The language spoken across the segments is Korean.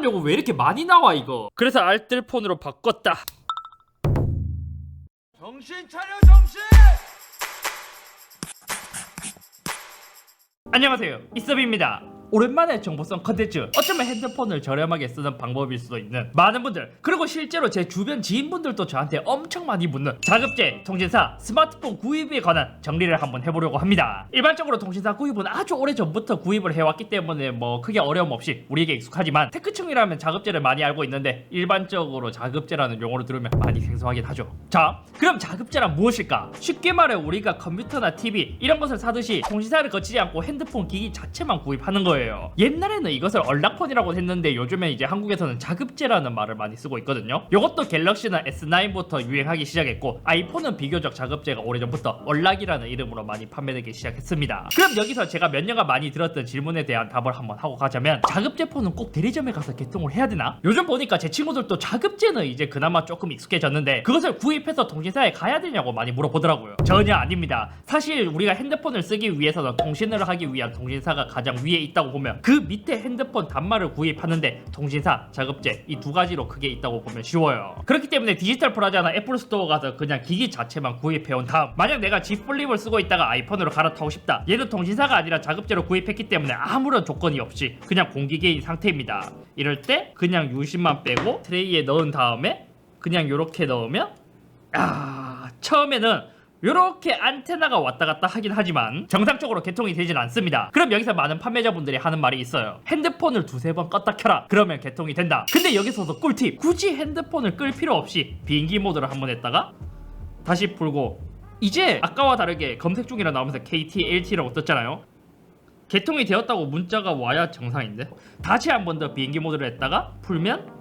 핸드폰 요금 왜 이렇게 많이 나와 이거. 그래서 알뜰폰으로 바꿨다. 정신 차려 정신! 안녕하세요, 이섭입니다. 오랜만에 정보성 컨텐츠, 어쩌면 핸드폰을 저렴하게 쓰는 방법일 수도 있는 많은 분들, 그리고 실제로 제 주변 지인분들도 저한테 엄청 많이 묻는 자급제, 통신사, 스마트폰 구입에 관한 정리를 한번 해보려고 합니다. 일반적으로 통신사 구입은 아주 오래전부터 구입을 해왔기 때문에 뭐 크게 어려움 없이 우리에게 익숙하지만 테크층이라면 자급제를 많이 알고 있는데 일반적으로 자급제라는 용어를 들으면 많이 생소하긴 하죠. 자, 그럼 자급제란 무엇일까? 쉽게 말해 우리가 컴퓨터나 TV 이런 것을 사듯이 통신사를 거치지 않고 핸드폰 기기 자체만 구입하는 거예요. 옛날에는 이것을 얼락폰이라고 했는데 요즘에 이제 한국에서는 자급제라는 말을 많이 쓰고 있거든요. 이것도 갤럭시나 S9부터 유행하기 시작했고 아이폰은 비교적 자급제가 오래전부터 얼락이라는 이름으로 많이 판매되기 시작했습니다. 그럼 여기서 제가 몇 년간 많이 들었던 질문에 대한 답을 한번 하고 가자면, 자급제 폰은 꼭 대리점에 가서 개통을 해야 되나? 요즘 보니까 제 친구들도 자급제는 이제 그나마 조금 익숙해졌는데 그것을 구입해서 통신사에 가야 되냐고 많이 물어보더라고요. 전혀 아닙니다. 사실 우리가 핸드폰을 쓰기 위해서는 통신을 하기 위한 통신사가 가장 위에 있다고 보면 그 밑에 핸드폰 단말을 구입하는데 통신사, 자급제 이 두 가지로 크게 있다고 보면 쉬워요. 그렇기 때문에 디지털 플라자나 애플 스토어 가서 그냥 기기 자체만 구입해온 다음, 만약 내가 G 플립을 쓰고 있다가 아이폰으로 갈아타고 싶다, 얘는 통신사가 아니라 자급제로 구입했기 때문에 아무런 조건이 없이 그냥 공기계인 상태입니다. 이럴 때 그냥 유심만 빼고 트레이에 넣은 다음에 그냥 요렇게 넣으면 처음에는 요렇게 안테나가 왔다 갔다 하긴 하지만 정상적으로 개통이 되진 않습니다. 그럼 여기서 많은 판매자분들이 하는 말이 있어요. 핸드폰을 두세 번 껐다 켜라, 그러면 개통이 된다. 근데 여기서도 꿀팁, 굳이 핸드폰을 끌 필요 없이 비행기 모드를 한번 했다가 다시 풀고, 이제 아까와 다르게 검색 중이라 나오면서 KT, LT라고 떴잖아요. 개통이 되었다고 문자가 와야 정상인데, 다시 한 번 더 비행기 모드를 했다가 풀면,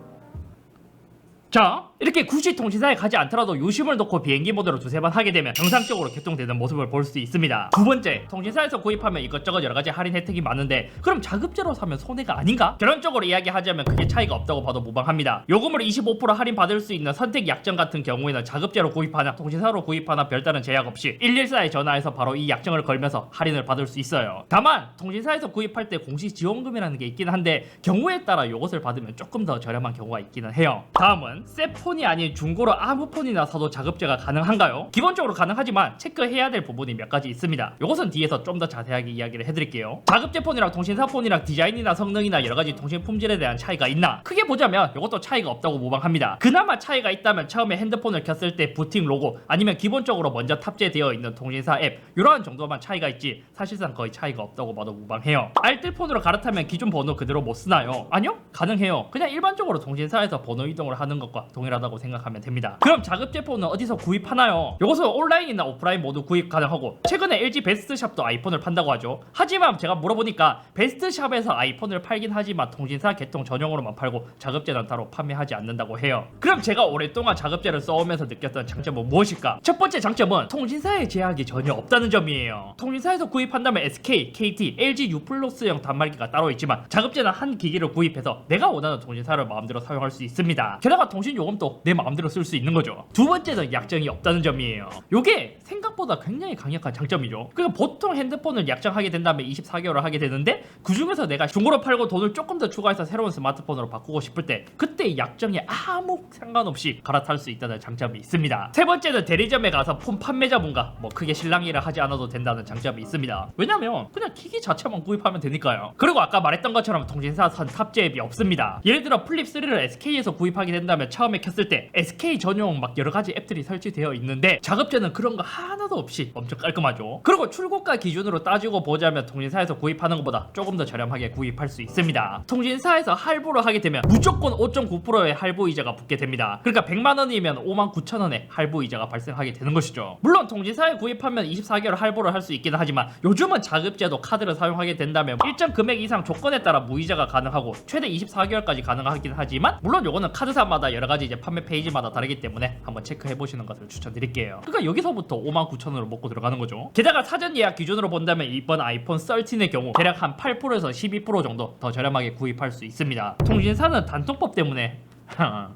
자, 이렇게 굳이 통신사에 가지 않더라도 유심을 놓고 비행기 모드로 두세 번 하게 되면 정상적으로 개통되는 모습을 볼 수 있습니다. 두 번째, 통신사에서 구입하면 이것저것 여러가지 할인 혜택이 많은데 그럼 자급제로 사면 손해가 아닌가? 결론적으로 이야기하자면 크게 차이가 없다고 봐도 무방합니다. 요금을 25% 할인 받을 수 있는 선택 약정 같은 경우에는 자급제로 구입하나 통신사로 구입하나 별다른 제약 없이 114에 전화해서 바로 이 약정을 걸면서 할인을 받을 수 있어요. 다만 통신사에서 구입할 때 공시 지원금이라는 게 있긴 한데 경우에 따라 요것을 받으면 조금 더 저렴한 경우가 있기는 해요. 다음은 새 폰이 아닌 중고로 아무 폰이나 사도 자급제가 가능한가요? 기본적으로 가능하지만 체크해야 될 부분이 몇 가지 있습니다. 이것은 뒤에서 좀 더 자세하게 이야기를 해드릴게요. 자급제 폰이랑 통신사 폰이랑 디자인이나 성능이나 여러가지 통신 품질에 대한 차이가 있나? 크게 보자면 이것도 차이가 없다고 무방합니다. 그나마 차이가 있다면 처음에 핸드폰을 켰을 때 부팅 로고 아니면 기본적으로 먼저 탑재되어 있는 통신사 앱, 이러한 정도만 차이가 있지 사실상 거의 차이가 없다고 봐도 무방해요. 알뜰폰으로 갈아타면 기존 번호 그대로 못 쓰나요? 아니요, 가능해요. 그냥 일반적으로 통신사에서 번호 이동을 하는 것과 동일하다고 생각하면 됩니다. 그럼 자급제 폰은 어디서 구입하나요? 이것은 온라인이나 오프라인 모두 구입 가능하고 최근에 LG 베스트샵도 아이폰을 판다고 하죠. 하지만 제가 물어보니까 베스트샵에서 아이폰을 팔긴 하지만 통신사 개통 전용으로만 팔고 자급제는 따로 판매하지 않는다고 해요. 그럼 제가 오랫동안 자급제를 써오면서 느꼈던 장점은 무엇일까? 첫 번째 장점은 통신사의 제약이 전혀 없다는 점이에요. 통신사에서 구입한다면 SK, KT, LG U 플러스형 단말기가 따로 있지만 자급제는 한 기기를 구입해서 내가 원하는 통신사를 마음대로 사용할 수 있습니다. 게다가 통신 요금도 내 마음대로 쓸 수 있는 거죠. 두 번째는 약정이 없다는 점이에요. 요게 생각보다 굉장히 강력한 장점이죠. 그러니까 보통 핸드폰을 약정하게 된다면 24개월을 하게 되는데 그 중에서 내가 중고로 팔고 돈을 조금 더 추가해서 새로운 스마트폰으로 바꾸고 싶을 때 그때 약정에 아무 상관없이 갈아탈 수 있다는 장점이 있습니다. 세 번째는 대리점에 가서 폰 판매자분과 뭐 크게 실랑이를 하지 않아도 된다는 장점이 있습니다. 왜냐면 그냥 기기 자체만 구입하면 되니까요. 그리고 아까 말했던 것처럼 통신사 선 탑재 앱이 없습니다. 예를 들어 플립3를 SK에서 구입하게 된다면 처음에 켰을 때 SK 전용 막 여러가지 앱들이 설치되어 있는데 자급제는 그런 거 하나도 없이 엄청 깔끔하죠. 그리고 출고가 기준으로 따지고 보자면 통신사에서 구입하는 것보다 조금 더 저렴하게 구입할 수 있습니다. 통신사에서 할부를 하게 되면 무조건 5.9%의 할부 이자가 붙게 됩니다. 그러니까 100만원이면 59,000원의 할부 이자가 발생하게 되는 것이죠. 물론 통신사에 구입하면 24개월 할부를 할 수 있긴 하지만 요즘은 자급제도 카드를 사용하게 된다면 일정 금액 이상 조건에 따라 무이자가 가능하고 최대 24개월까지 가능하긴 하지만 물론 요거는 카드사마다 여러가지 이제 판매 페이지마다 다르기 때문에 한번 체크해 보시는 것을 추천드릴게요. 그러니까 여기서부터 59,000원으로 먹고 들어가는 거죠. 게다가 사전 예약 기준으로 본다면 이번 아이폰 13의 경우 대략 한 8%에서 12% 정도 더 저렴하게 구입할 수 있습니다. 통신사는 단통법 때문에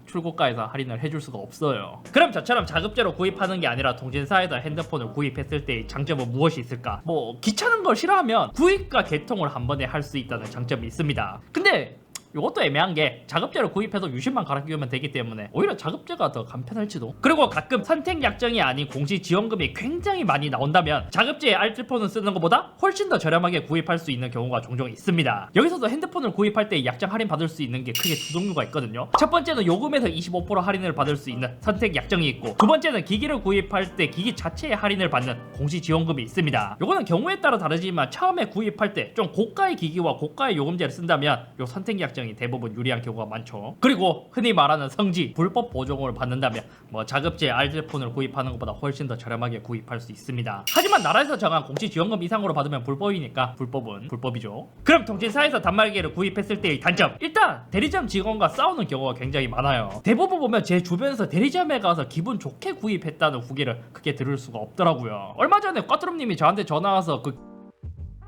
출고가에서 할인을 해줄 수가 없어요. 그럼 저처럼 자급제로 구입하는 게 아니라 통신사에서 핸드폰을 구입했을 때의 장점은 무엇이 있을까? 뭐 귀찮은 걸 싫어하면 구입과 개통을 한 번에 할 수 있다는 장점이 있습니다. 근데 이것도 애매한 게 자급제를 구입해서 유심만 갈아 끼우면 되기 때문에 오히려 자급제가 더 간편할지도. 그리고 가끔 선택 약정이 아닌 공시 지원금이 굉장히 많이 나온다면 자급제에 알뜰폰을 쓰는 것보다 훨씬 더 저렴하게 구입할 수 있는 경우가 종종 있습니다. 여기서도 핸드폰을 구입할 때 약정 할인 받을 수 있는 게 크게 두 종류가 있거든요. 첫 번째는 요금에서 25% 할인을 받을 수 있는 선택 약정이 있고, 두 번째는 기기를 구입할 때 기기 자체의 할인을 받는 공시 지원금이 있습니다. 요거는 경우에 따라 다르지만 처음에 구입할 때 좀 고가의 기기와 고가의 요금제를 쓴다면 요 선택 약정이 대부분 유리한 경우가 많죠. 그리고 흔히 말하는 성지 불법 보조금을 받는다면 뭐 자급제 알뜰폰을 구입하는 것보다 훨씬 더 저렴하게 구입할 수 있습니다. 하지만 나라에서 정한 공시 지원금 이상으로 받으면 불법이니까 불법은 불법이죠. 그럼 통신사에서 단말기를 구입했을 때의 단점, 일단 대리점 직원과 싸우는 경우가 굉장히 많아요. 대부분 보면 제 주변에서 대리점에 가서 기분 좋게 구입했다는 후기를 크게 들을 수가 없더라고요. 얼마 전에 꽈트름님이 저한테 전화 와서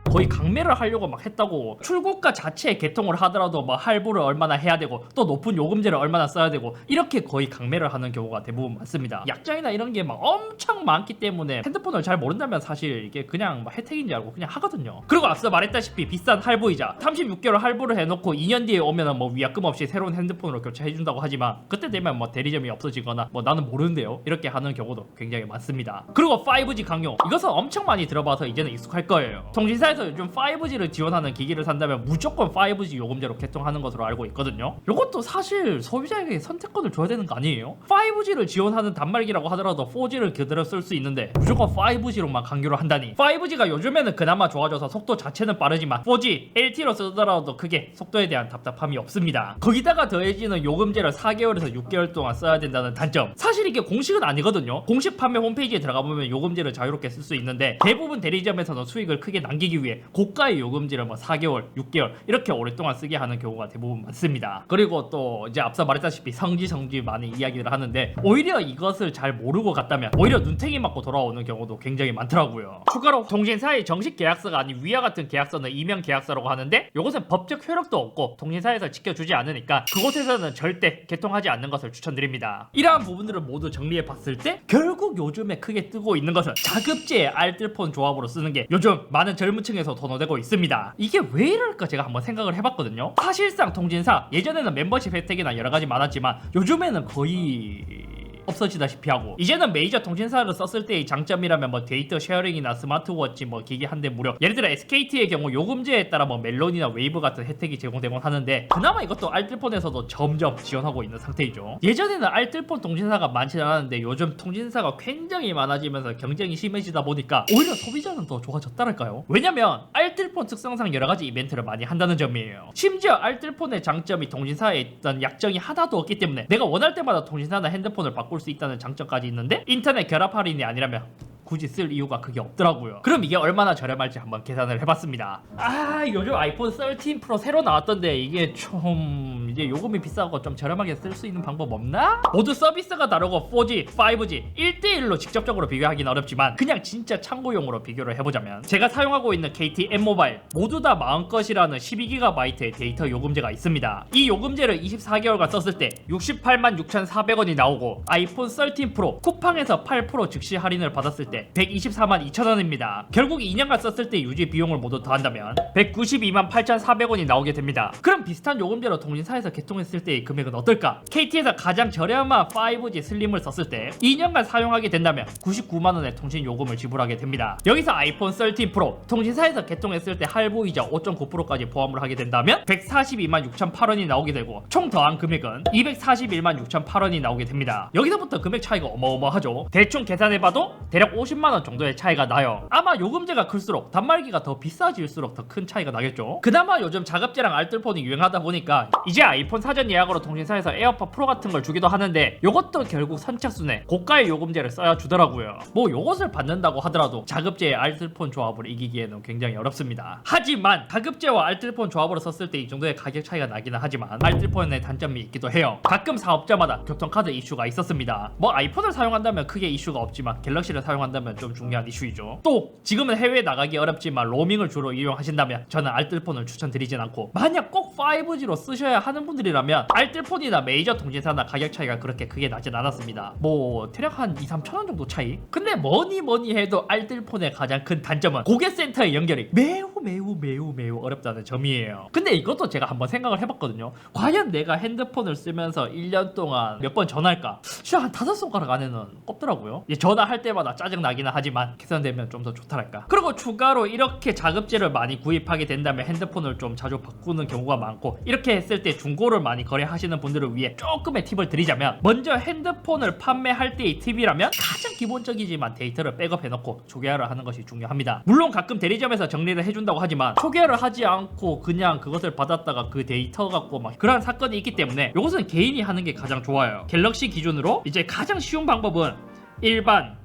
거의 강매를 하려고 막 했다고, 출고가 자체에 개통을 하더라도 뭐 할부를 얼마나 해야 되고 또 높은 요금제를 얼마나 써야 되고 이렇게 거의 강매를 하는 경우가 대부분 많습니다. 약정이나 이런 게 막 엄청 많기 때문에 핸드폰을 잘 모른다면 사실 이게 그냥 막 혜택인 줄 알고 그냥 하거든요. 그리고 앞서 말했다시피 비싼 할부이자 36개월 할부를 해놓고 2년 뒤에 오면은 뭐 위약금 없이 새로운 핸드폰으로 교체해준다고 하지만 그때 되면 뭐 대리점이 없어지거나 뭐 나는 모르는데요 이렇게 하는 경우도 굉장히 많습니다. 그리고 5G 강요, 이것은 엄청 많이 들어봐서 이제는 익숙할 거예요. 통신사에서 요즘 5G를 지원하는 기기를 산다면 무조건 5G 요금제로 개통하는 것으로 알고 있거든요. 이것도 사실 소비자에게 선택권을 줘야 되는 거 아니에요? 5G를 지원하는 단말기라고 하더라도 4G를 그대로 쓸 수 있는데 무조건 5G로만 강요를 한다니. 5G가 요즘에는 그나마 좋아져서 속도 자체는 빠르지만 4G, LTE로 쓰더라도 크게 속도에 대한 답답함이 없습니다. 거기다가 더해지는 요금제를 4개월에서 6개월 동안 써야 된다는 단점, 사실 이게 공식은 아니거든요. 공식 판매 홈페이지에 들어가 보면 요금제를 자유롭게 쓸 수 있는데 대부분 대리점에서는 수익을 크게 남기기 위해 고가의 요금제를 뭐 4개월, 6개월 이렇게 오랫동안 쓰게 하는 경우가 대부분 많습니다. 그리고 또 이제 앞서 말했다시피 성지 많이 이야기를 하는데 오히려 이것을 잘 모르고 갔다면 오히려 눈탱이 맞고 돌아오는 경우도 굉장히 많더라고요. 추가로 통신사의 정식 계약서가 아닌 위와 같은 계약서는 이면 계약서라고 하는데 이것은 법적 효력도 없고 통신사에서 지켜주지 않으니까 그곳에서는 절대 개통하지 않는 것을 추천드립니다. 이러한 부분들을 모두 정리해 봤을 때 결국 요즘에 크게 뜨고 있는 것은 자급제의 알뜰폰 조합으로 쓰는 게 요즘 많은 젊은 층에서 선호되고 있습니다. 이게 왜 이럴까 제가 한번 생각을 해봤거든요. 사실상 통신사 예전에는 멤버십 혜택이나 여러가지 많았지만 요즘에는 거의 없어지다시피 하고, 이제는 메이저 통신사를 썼을 때의 장점이라면 뭐 데이터 쉐어링이나 스마트워치 뭐 기기 한 대 무료, 예를 들어 SKT의 경우 요금제에 따라 뭐 멜론이나 웨이브 같은 혜택이 제공되곤 하는데 그나마 이것도 알뜰폰에서도 점점 지원하고 있는 상태이죠. 예전에는 알뜰폰 통신사가 많지 않았는데 요즘 통신사가 굉장히 많아지면서 경쟁이 심해지다 보니까 오히려 소비자는 더 좋아졌다랄까요? 왜냐면 알뜰폰 특성상 여러가지 이벤트를 많이 한다는 점이에요. 심지어 알뜰폰의 장점이 통신사에 있던 약정이 하나도 없기 때문에 내가 원할 때마다 통신사나 핸드폰을 바꿀 수 있다는 장점까지 있는데 인터넷 결합 할인이 아니라면 굳이 쓸 이유가 그게 없더라고요. 그럼 이게 얼마나 저렴할지 한번 계산을 해봤습니다. 요즘 아이폰 13 프로 새로 나왔던데 이게 좀 이제 요금이 비싸고 좀 저렴하게 쓸 수 있는 방법 없나? 모두 서비스가 다르고 4G, 5G 1대1로 직접적으로 비교하기는 어렵지만 그냥 진짜 참고용으로 비교를 해보자면 제가 사용하고 있는 KT M모바일 모두 다 마음껏이라는 12GB의 데이터 요금제가 있습니다. 이 요금제를 24개월간 썼을 때 68만 6,400원이 나오고 아이폰 13 프로 쿠팡에서 8% 즉시 할인을 받았을 때 124만 2천원입니다. 결국 2년간 썼을 때 유지 비용을 모두 더한다면 192만 8,400원이 나오게 됩니다. 그럼 비슷한 요금제로 통신사에서 개통했을 때의 금액은 어떨까? KT에서 가장 저렴한 5G 슬림을 썼을 때 2년간 사용하게 된다면 99만원의 통신 요금을 지불하게 됩니다. 여기서 아이폰 13 프로 통신사에서 개통했을 때 할부이자 5.9%까지 포함을 하게 된다면 142만 6,008원이 나오게 되고 총 더한 금액은 241만 6,008원이 나오게 됩니다. 여기서부터 금액 차이가 어마어마하죠. 대충 계산해봐도 대략 50만원 정도의 차이가 나요. 아마 요금제가 클수록 단말기가 더 비싸질수록 더 큰 차이가 나겠죠. 그나마 요즘 자급제랑 알뜰폰이 유행하다 보니까 이제 아이폰 사전 예약으로 통신사에서 에어팟 프로 같은 걸 주기도 하는데 요것도 결국 선착순에 고가의 요금제를 써야 주더라고요. 뭐 요것을 받는다고 하더라도 자급제의 알뜰폰 조합을 이기기에는 굉장히 어렵습니다. 하지만 자급제와 알뜰폰 조합으로 썼을 때 이 정도의 가격 차이가 나기는 하지만 알뜰폰의 단점이 있기도 해요. 가끔 사업자마다 교통카드 이슈가 있었습니다. 뭐 아이폰을 사용한다면 크게 이슈가 없지만 갤럭시를 사용한다면 한다면 좀 중요한 이슈이죠. 또 지금은 해외에 나가기 어렵지만 로밍을 주로 이용하신다면 저는 알뜰폰을 추천드리진 않고, 만약 꼭 5G로 쓰셔야 하는 분들이라면 알뜰폰이나 메이저 통신사나 가격 차이가 그렇게 크게 나진 않았습니다. 뭐 대략 한 2-3천원 정도 차이? 근데 뭐니 해도 알뜰폰의 가장 큰 단점은 고객센터의 연결이 매우 어렵다는 점이에요. 근데 이것도 제가 한번 생각을 해봤거든요. 과연 내가 핸드폰을 쓰면서 1년 동안 몇 번 전화할까? 진짜 한 5손가락 안에는 꼽더라고요. 전화할 때마다 짜증나기는 하지만 계산되면 좀 더 좋다랄까. 그리고 추가로 이렇게 자급제를 많이 구입하게 된다면 핸드폰을 좀 자주 바꾸는 경우가 많고, 이렇게 했을 때 중고를 많이 거래하시는 분들을 위해 조금의 팁을 드리자면, 먼저 핸드폰을 판매할 때의 팁이라면 가장 기본적이지만 데이터를 백업해놓고 초기화를 하는 것이 중요합니다. 물론 가끔 대리점에서 정리를 해준다고 하지만 초기화를 하지 않고 그냥 그것을 받았다가 그 데이터 갖고 막 그런 사건이 있기 때문에 이것은 개인이 하는 게 가장 좋아요. 갤럭시 기준으로 이제 가장 쉬운 방법은 일반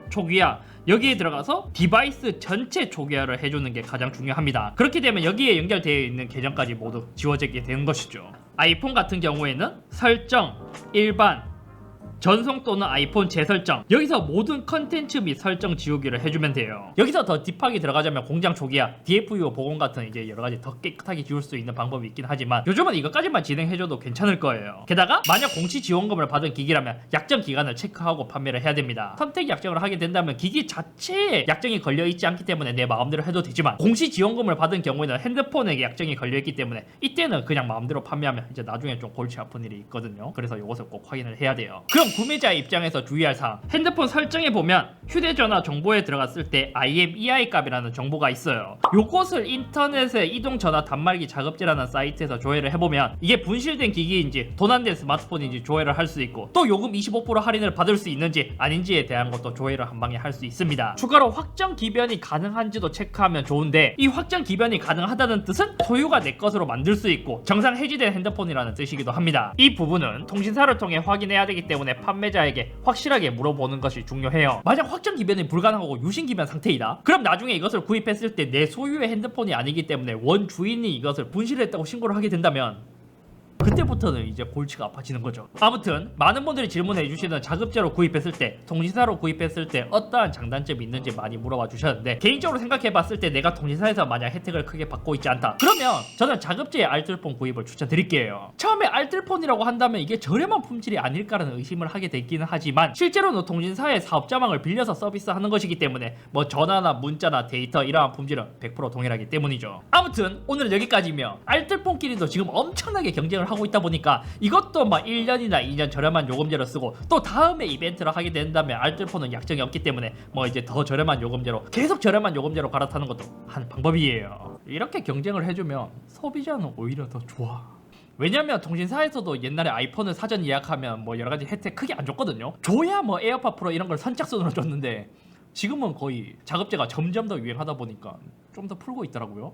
초기화, 여기에 들어가서 디바이스 전체 초기화를 해주는 게 가장 중요합니다. 그렇게 되면 여기에 연결되어 있는 계정까지 모두 지워지게 되는 것이죠. 아이폰 같은 경우에는 설정, 일반, 전송 또는 아이폰 재설정, 여기서 모든 컨텐츠 및 설정 지우기를 해주면 돼요. 여기서 더 딥하게 들어가자면 공장 초기화, DFU 복원 같은 이제 여러가지 더 깨끗하게 지울 수 있는 방법이 있긴 하지만 요즘은 이것까지만 진행해줘도 괜찮을 거예요. 게다가 만약 공시 지원금을 받은 기기라면 약정 기간을 체크하고 판매를 해야 됩니다. 선택 약정을 하게 된다면 기기 자체에 약정이 걸려있지 않기 때문에 내 마음대로 해도 되지만, 공시 지원금을 받은 경우에는 핸드폰에게 약정이 걸려있기 때문에 이때는 그냥 마음대로 판매하면 이제 나중에 좀 골치 아픈 일이 있거든요. 그래서 이것을 꼭 확인을 해야 돼요. 그럼 구매자 입장에서 주의할 사항, 핸드폰 설정에 보면 휴대전화 정보에 들어갔을 때 IMEI 값이라는 정보가 있어요. 요것을 인터넷의 이동전화 단말기 작업제라는 사이트에서 조회를 해보면 이게 분실된 기기인지 도난된 스마트폰인지 조회를 할 수 있고, 또 요금 25% 할인을 받을 수 있는지 아닌지에 대한 것도 조회를 한 방에 할 수 있습니다. 추가로 확정 기변이 가능한지도 체크하면 좋은데, 이 확정 기변이 가능하다는 뜻은 소유가 내 것으로 만들 수 있고 정상 해지된 핸드폰이라는 뜻이기도 합니다. 이 부분은 통신사를 통해 확인해야 되기 때문에 판매자에게 확실하게 물어보는 것이 중요해요. 만약 확정 기변이 불가능하고 유신 기변 상태이다? 그럼 나중에 이것을 구입했을 때 내 소유의 핸드폰이 아니기 때문에 원 주인이 이것을 분실했다고 신고를 하게 된다면 그때부터는 이제 골치가 아파지는 거죠. 아무튼 많은 분들이 질문해 주시는 자급제로 구입했을 때, 통신사로 구입했을 때 어떠한 장단점이 있는지 많이 물어봐 주셨는데, 개인적으로 생각해 봤을 때 내가 통신사에서 만약 혜택을 크게 받고 있지 않다, 그러면 저는 자급제의 알뜰폰 구입을 추천드릴게요. 처음에 알뜰폰이라고 한다면 이게 저렴한 품질이 아닐까라는 의심을 하게 되기는 하지만, 실제로는 통신사의 사업자망을 빌려서 서비스하는 것이기 때문에 뭐 전화나 문자나 데이터 이러한 품질은 100% 동일하기 때문이죠. 아무튼 오늘은 여기까지며, 알뜰폰끼리도 지금 엄청나게 경쟁을 하고 있다 보니까 이것도 막 1년이나 2년 저렴한 요금제로 쓰고, 또 다음에 이벤트를 하게 된다면 알뜰폰은 약정이 없기 때문에 뭐 이제 더 저렴한 요금제로, 계속 저렴한 요금제로 갈아타는 것도 한 방법이에요. 이렇게 경쟁을 해주면 소비자는 오히려 더 좋아. 왜냐면 통신사에서도 옛날에 아이폰을 사전 예약하면 뭐 여러가지 혜택 크게 안 줬거든요. 줘야 뭐 에어팟 프로 이런 걸 선착순으로 줬는데, 지금은 거의 자급제가 점점 더 유행하다 보니까 좀 더 풀고 있더라고요.